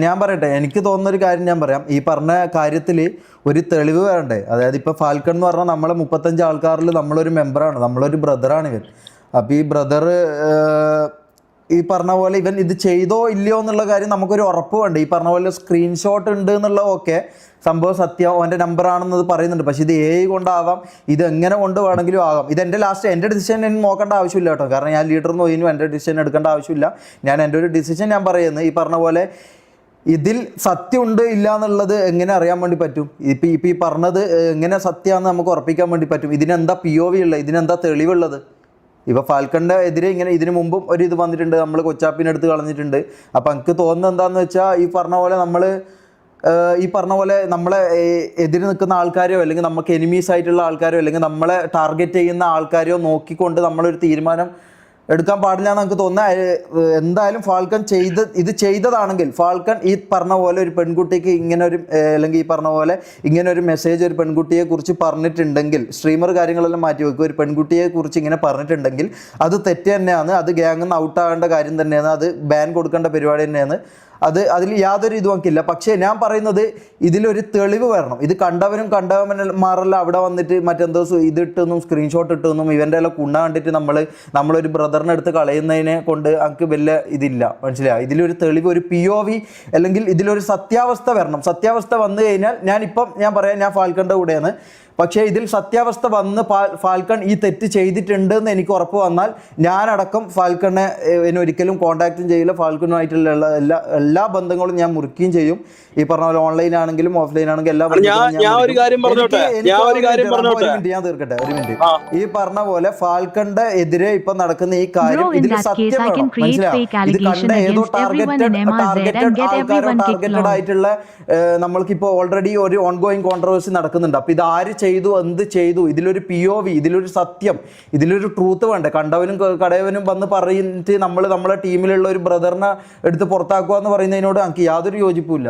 ഞാൻ പറയട്ടെ, എനിക്ക് തോന്നുന്നൊരു കാര്യം ഞാൻ പറയാം. ഈ പറഞ്ഞ കാര്യത്തിൽ ഒരു തെളിവ് വേണ്ടേ? അതായത് ഇപ്പോൾ ഫാൽക്കൺ എന്ന് പറഞ്ഞാൽ നമ്മളെ 35 ആൾക്കാരിൽ നമ്മളൊരു മെമ്പറാണ്, നമ്മളൊരു ബ്രദറാണ് ഇവൻ. അപ്പോൾ ഈ ബ്രദർ ഈ പറഞ്ഞ പോലെ ഇവൻ ഇത് ചെയ്തോ ഇല്ലയോ എന്നുള്ള കാര്യം നമുക്കൊരു ഉറപ്പ് വേണ്ട. ഈ പറഞ്ഞ പോലെ സ്ക്രീൻഷോട്ട് ഉണ്ട് എന്നുള്ള ഓക്കെ, സംഭവം സത്യം, അവൻ്റെ നമ്പറാണെന്നത് പറയുന്നുണ്ട്. പക്ഷേ ഇത് AI കൊണ്ടാവാം, ഇത് എങ്ങനെ കൊണ്ട് വേണമെങ്കിലും ആകാം. ഇത് എൻ്റെ ഡിസിഷൻ എനിക്ക് നോക്കേണ്ട ആവശ്യമില്ല കേട്ടോ. കാരണം ഞാൻ ലീഡറിന് പോയിനും എൻ്റെ ഡിസിഷൻ എടുക്കേണ്ട ആവശ്യമില്ല. എൻ്റെ ഒരു ഡിസിഷൻ ഞാൻ പറയുന്നത്, ഈ പറഞ്ഞ പോലെ ഇതിൽ സത്യമുണ്ട് ഇല്ല എന്നുള്ളത് എങ്ങനെ അറിയാൻ വേണ്ടി പറ്റും? ഇപ്പം ഈ പറഞ്ഞത് എങ്ങനെ സത്യമാണെന്ന് നമുക്ക് ഉറപ്പിക്കാൻ വേണ്ടി പറ്റും? ഇതിനെന്താ POV ഉള്ളത്? ഇതിനെന്താ തെളിവുള്ളത്? ഇപ്പോൾ ഫാൽക്കണിൻ്റെ എതിരെ ഇങ്ങനെ ഇതിന് മുമ്പും ഒരു ഇത് വന്നിട്ടുണ്ട്, നമ്മൾ കൊച്ചാപ്പിനെ എടുത്ത് കളഞ്ഞിട്ടുണ്ട്. അപ്പം എനിക്ക് തോന്നുന്നത് എന്താണെന്ന് വെച്ചാൽ, ഈ പറഞ്ഞ പോലെ നമ്മളെ എതിര് നിൽക്കുന്ന ആൾക്കാരോ അല്ലെങ്കിൽ നമുക്ക് എനിമീസ് ആയിട്ടുള്ള ആൾക്കാരോ അല്ലെങ്കിൽ നമ്മളെ ടാർഗറ്റ് ചെയ്യുന്ന ആൾക്കാരോ നോക്കിക്കൊണ്ട് നമ്മളൊരു തീരുമാനം എടുക്കാൻ പാടില്ല എന്ന് എനിക്ക് തോന്നുന്നത്. എന്തായാലും ഫാൽക്കൺ ചെയ്തതാണെങ്കിൽ ഫാൽക്കൺ ഈ പറഞ്ഞ പോലെ ഒരു പെൺകുട്ടിക്ക് ഇങ്ങനെ ഒരു അല്ലെങ്കിൽ ഈ പറഞ്ഞ പോലെ ഇങ്ങനെ ഒരു മെസ്സേജ് ഒരു പെൺകുട്ടിയെ കുറിച്ച് പറഞ്ഞിട്ടുണ്ടെങ്കിൽ, സ്ട്രീമർ കാര്യങ്ങളെല്ലാം മാറ്റി വെക്കുക, ഒരു പെൺകുട്ടിയെ കുറിച്ച് ഇങ്ങനെ പറഞ്ഞിട്ടുണ്ടെങ്കിൽ അത് തെറ്റ് തന്നെയാണ്, അത് ഗ്യാങ്ങിൽ നിന്ന് ഔട്ടാകേണ്ട കാര്യം തന്നെയാണ്, അത് ബാൻ കൊടുക്കേണ്ട പരിപാടി തന്നെയാണ്. അതിൽ യാതൊരു ഇതും നമുക്കില്ല. പക്ഷേ ഞാൻ പറയുന്നത് ഇതിലൊരു തെളിവ് വരണം. ഇത് കണ്ടവന്മാരെല്ലാം അവിടെ വന്നിട്ട് മറ്റെന്തോ ഇതിട്ടൊന്നും സ്ക്രീൻഷോട്ട് ഇട്ടൊന്നും ഇവൻ്റെ എല്ലാം കുണ്ണ കണ്ടിട്ട് നമ്മളൊരു ബ്രദറിനെ എടുത്ത് കളയുന്നതിനെ കൊണ്ട് നമുക്ക് വലിയ ഇതില്ല, മനസ്സിലായി? ഇതിലൊരു തെളിവ്, ഒരു POV അല്ലെങ്കിൽ ഇതിലൊരു സത്യാവസ്ഥ വരണം. സത്യാവസ്ഥ വന്നു കഴിഞ്ഞാൽ ഞാൻ പറയാം, ഞാൻ ഫാൽക്കണിൻ്റെ കൂടെയാണ്. പക്ഷേ ഇതിൽ സത്യാവസ്ഥ വന്ന് ഫാൽക്കൺ ഈ തെറ്റ് ചെയ്തിട്ടുണ്ട് എന്ന് എനിക്ക് ഉറപ്പ് വന്നാൽ ഞാനടക്കം ഫാൽക്കണിനെ ഒരിക്കലും കോൺടാക്റ്റും ചെയ്യില്ല. ഫാൽക്കണുമായിട്ടുള്ള എല്ലാ ബന്ധങ്ങളും ഞാൻ മുറിക്കുകയും ചെയ്യും. ഈ പറഞ്ഞ പോലെ ഓൺലൈൻ ആണെങ്കിലും ഓഫ്ലൈൻ ആണെങ്കിലും എല്ലാ ഞാൻ തീർക്കട്ടെ ഒരു മിനിറ്റ്. ഈ പറഞ്ഞ പോലെ ഫാൽക്കണിന്റെ എതിരെ ഇപ്പൊ നടക്കുന്ന ഈ കാര്യം ഇതിൽ സത്യം മനസ്സിലാവും. ഇത് കണ്ട ഏതോ ടാർഗറ്റഡ് ആയിട്ടുള്ള നമ്മൾക്കിപ്പോ ഓൾറെഡി ഒരു ഓൺഗോയിങ് കോൺട്രവേഴ്സി നടക്കുന്നുണ്ട്. അപ്പൊ ഇത് ആര് ചെയ്തു, എന്ത് ചെയ്തു, ഇതിലൊരു POV, ഇതിലൊരു സത്യം, ഇതിലൊരു ട്രൂത്ത് വേണ്ടേ? കണ്ടവനും കടയവനും വന്ന് പറഞ്ഞിട്ട് നമ്മളെ ടീമിലുള്ള ഒരു ബ്രദറിനെ എടുത്ത് പുറത്താക്കുക എന്ന് പറയുന്നതിനോട് എനിക്ക് യാതൊരു യോജിപ്പുമില്ല.